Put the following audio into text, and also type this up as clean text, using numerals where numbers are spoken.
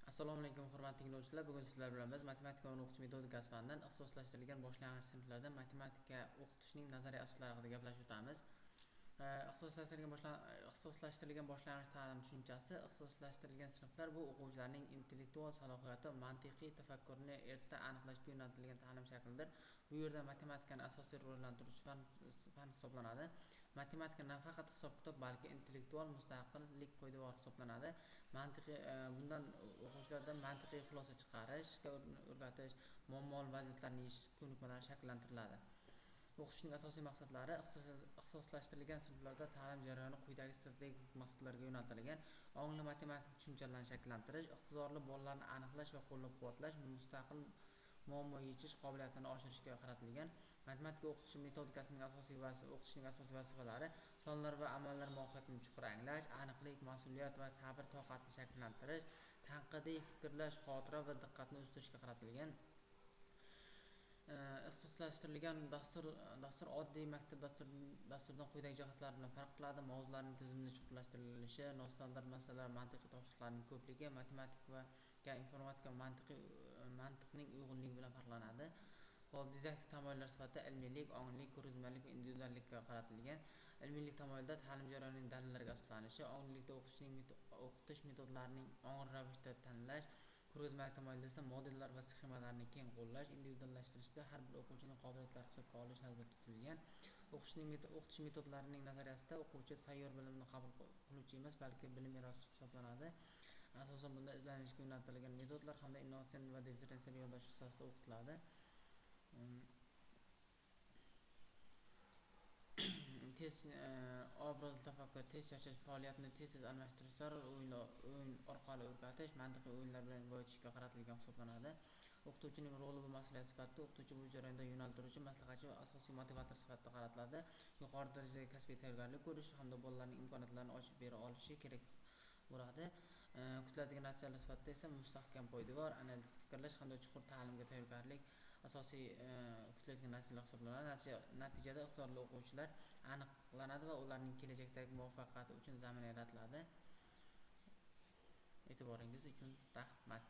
Assalomu alaykum hurmatli tinglovchilar. Bugun sizlar bilan biz matematika va o'qitish metodikasi fanidan ixtisoslashtirilgan boshlang'ich sinflarda matematika o'qitishning nazariy asoslari haqida gaplashib o'tamiz. Ixtisoslashtirilgan boshlang'ich ta'lim tushunchasi. Ixtisoslashtirilgan sinflar bu o'quvchilarning intellektual salohiyati, mantiqiy tafakkurini erta aniqlashga yo'naltirilgan ta'lim shaklidir. Bu yerda matematikani asosiy rivojlantiruvchi fan hisoblanadi. Matematika nafaqat hisob-kitob, balki intellektual mustaqillik poydevori hisoblanadi. Bundan o'quvchilardan mantiqiy xulosa chiqarishga o'rgatish, muammoli vaziyatlarni yechish ko'nikmalari shakllantiriladi. O'qishning asosiy maqsadlari ixtisoslashtirilgan sinflarda ta'lim jarayoni quyidagi strategik maqsadlarga yo'naltirilgan: ongli matematik tushunchalarni shakllantirish, iqtidorli bolalarni aniqlash va qo'llab-quvvatlash, mustaqil muammo yechish qobiliyatini oshirishga qaratilgan. Matematika o'qitish metodikasining o'qitishning asosiy vazifalari: sonlar va amallar mohiyatini chuqur anglash, aniqlik, mas'uliyat va sabr-toqatni shakllantirish, tanqidiy fikrlash, xotira va diqqatni o'stirishga qaratilgan. Ixtisoslashtirilgan dastur oddiy maktab dasturidan quyidagi jihatlar bilan farq qiladi: mavzularning tizimli chuqurlashtirilishi, nostandart masalalar, mantiqiy topshiriqlarning ko'pligi, matematika va informatika mantiqning uyg'unligi bilan farqlanadi. Didaktik tamoyillar sifatida ilmiylik, onglik, ko'rgazmalik va individuallikka qaratilgan. Ilmiylik tamoyilida ta'lim jarayonining dalillariga asoslanishi, onglilikda o'qitish metodlarining ongli ravishda tanlash, ko'rgazmalik tamoyilida esa modellar va sxemalarni keng qo'llash, individuallashtirishda har bir o'quvchining qobiliyatlari hisobga olinish nazarda tutilgan. O'qitish metodlarining nazariyasida o'quvchi sayyor bilimni qabul qiluvchi emas, balki bilim yaratuvchi hisoblanadi. Asosan bunda izlanishga yo'naltirilgan metodlar hamda innovatsion va differensial yondashuv asosida o'qitiladi. Obrazli tafakkur, tez charchash, faoliyatni tez almashtirish, zarur o'yin orqali o'rgatish, mantiqiy o'yinlar bilan boyitishga qaratilgan hisoblanadi. O'qituvchining roli va mas'uliyati sifatida o'qituvchi bu jarayonda yo'naltiruvchi, maslahatchi va asosiy motivator sifatida qaratiladi. Yuqori darajadagi kasbiy tayyorgarlik ko'rish hamda bolalarning imkoniyatlarini ochib bera olishi kerak bo'ladi. Kutiladigan natijalar sifatida esa mustahkam poydevor, analitik fikrlash hamda chuqur ta'limga tayyorgarlik asosiy kutiladigan natijalar hisoblanadi. Natijada iqtidorli o'quvchilar aniqlanadi va ularning kelajakdagi muvaffaqiyati uchun zamin yaratiladi. E'tiboringiz uchun rahmat.